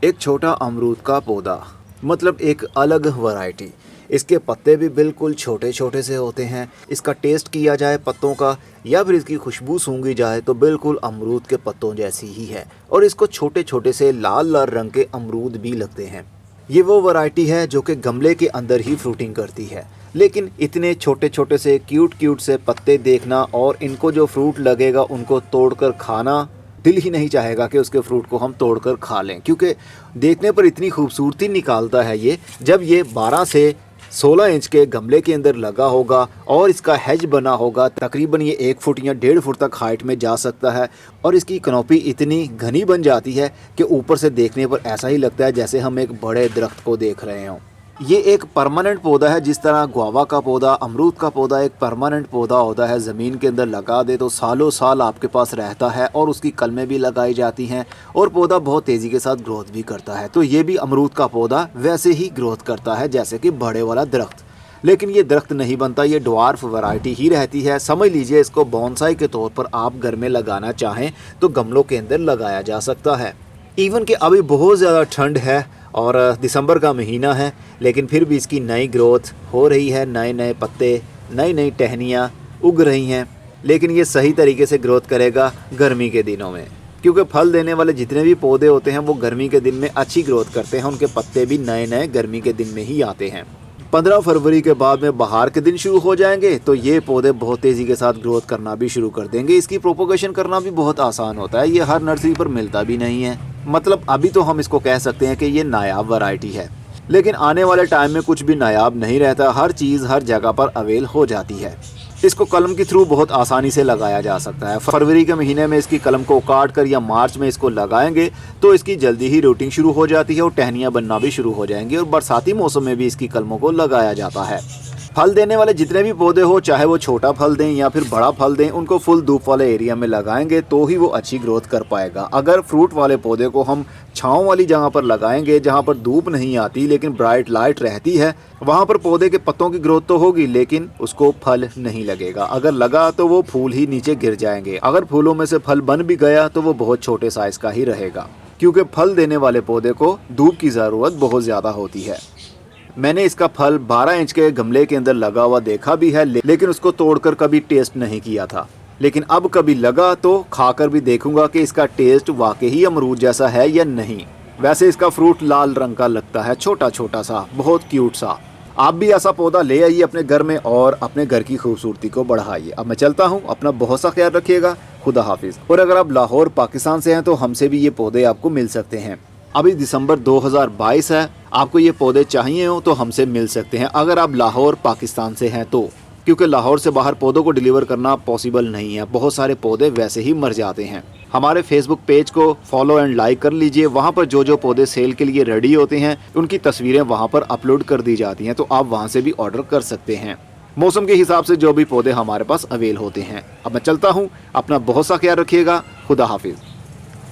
एक छोटा अमरूद का पौधा, मतलब एक अलग वैरायटी। इसके पत्ते भी बिल्कुल छोटे छोटे से होते हैं। इसका टेस्ट किया जाए पत्तों का या फिर इसकी खुशबू सूंघी जाए तो बिल्कुल अमरूद के पत्तों जैसी ही है। और इसको छोटे छोटे से लाल लाल रंग के अमरूद भी लगते हैं। ये वो वैरायटी है जो कि गमले के अंदर ही फ्रूटिंग करती है। लेकिन इतने छोटे छोटे से क्यूट से पत्ते देखना और इनको जो फ्रूट लगेगा उनको तोड़कर खाना, दिल ही नहीं चाहेगा कि उसके फ्रूट को हम तोड़कर खा लें, क्योंकि देखने पर इतनी खूबसूरती निकालता है ये। जब ये 12 से 16 इंच के गमले के अंदर लगा होगा और इसका हेज बना होगा, तकरीबन ये 1 फुट या 1.5 फुट तक हाइट में जा सकता है। और इसकी कनोपी इतनी घनी बन जाती है कि ऊपर से देखने पर ऐसा ही लगता है जैसे हम एक बड़े दरख्त को देख रहे हों। ये एक परमानेंट पौधा है, जिस तरह गुआवा का पौधा, अमरूद का पौधा एक परमानेंट पौधा होता है। ज़मीन के अंदर लगा दे तो सालों साल आपके पास रहता है और उसकी कलमें भी लगाई जाती हैं और पौधा बहुत तेज़ी के साथ ग्रोथ भी करता है। तो ये भी अमरूद का पौधा वैसे ही ग्रोथ करता है जैसे कि बड़े वाला दरख्त। लेकिन ये दरख्त नहीं बनता, ये ड्वार्फ वैरायटी ही रहती है। समझ लीजिए इसको बोनसाई के तौर पर आप घर में लगाना चाहें तो गमलों के अंदर लगाया जा सकता है। इवन कि अभी बहुत ज़्यादा ठंड है और दिसंबर का महीना है, लेकिन फिर भी इसकी नई ग्रोथ हो रही है। नए नए पत्ते, नई नई टहनियाँ उग रही हैं। लेकिन ये सही तरीके से ग्रोथ करेगा गर्मी के दिनों में, क्योंकि फल देने वाले जितने भी पौधे होते हैं वो गर्मी के दिन में अच्छी ग्रोथ करते हैं। उनके पत्ते भी नए नए गर्मी के दिन में ही आते हैं। 15 फरवरी के बाद में बाहर के दिन शुरू हो जाएंगे तो ये पौधे बहुत तेज़ी के साथ ग्रोथ करना भी शुरू कर देंगे। इसकी प्रोपोगेशन करना भी बहुत आसान होता है। ये हर नर्सरी पर मिलता भी नहीं है। मतलब अभी तो हम इसको कह सकते हैं कि ये नायाब वैरायटी है, लेकिन आने वाले टाइम में कुछ भी नायाब नहीं रहता। हर चीज़ हर जगह पर अवेल हो जाती है। इसको कलम के थ्रू बहुत आसानी से लगाया जा सकता है। फरवरी के महीने में इसकी कलम को काट कर या मार्च में इसको लगाएंगे तो इसकी जल्दी ही रूटिंग शुरू हो जाती है और टहनियाँ बनना भी शुरू हो जाएंगी। और बरसाती मौसम में भी इसकी कलमों को लगाया जाता है। फल देने वाले जितने भी पौधे हो, चाहे वो छोटा फल दें या फिर बड़ा फल दें, उनको फुल धूप वाले एरिया में लगाएंगे तो ही वो अच्छी ग्रोथ कर पाएगा। अगर फ्रूट वाले पौधे को हम छाँव वाली जगह पर लगाएंगे जहाँ पर धूप नहीं आती लेकिन ब्राइट लाइट रहती है, वहाँ पर पौधे के पत्तों की ग्रोथ तो होगी लेकिन उसको फल नहीं लगेगा। अगर लगा तो वो फूल ही नीचे गिर जाएंगे। अगर फूलों में से फल बन भी गया तो वो बहुत छोटे साइज का ही रहेगा, क्योंकि फल देने वाले पौधे को धूप की ज़रूरत बहुत ज़्यादा होती है। मैंने इसका फल 12 इंच के गमले के अंदर लगा हुआ देखा भी है, लेकिन उसको तोड़कर कभी टेस्ट नहीं किया था। लेकिन अब कभी लगा तो खाकर भी देखूंगा कि इसका टेस्ट वाकई ही अमरूद जैसा है या नहीं। वैसे इसका फ्रूट लाल रंग का लगता है, छोटा छोटा सा, बहुत क्यूट सा। आप भी ऐसा पौधा ले आइए अपने घर में और अपने घर की खूबसूरती को बढ़ाइए। अब मैं चलता हूँ, अपना बहुत सा ख्याल रखिएगा। खुदा हाफिज़। और अगर आप लाहौर पाकिस्तान से हैं तो हमसे भी ये पौधे आपको मिल सकते हैं। अभी दिसंबर 2022 है, आपको ये पौधे चाहिए हो तो हमसे मिल सकते हैं अगर आप लाहौर पाकिस्तान से हैं तो, क्योंकि लाहौर से बाहर पौधों को डिलीवर करना पॉसिबल नहीं है। बहुत सारे पौधे वैसे ही मर जाते हैं। हमारे फेसबुक पेज को फॉलो एंड लाइक कर लीजिए। वहाँ पर जो पौधे सेल के लिए रेडी होते हैं उनकी तस्वीरें वहाँ पर अपलोड कर दी जाती हैं, तो आप वहाँ से भी ऑर्डर कर सकते हैं। मौसम के हिसाब से जो भी पौधे हमारे पास अवेल होते हैं। अब मैं चलता हूँ, अपना बहुत सा ख्याल रखिएगा। खुदा हाफिज़।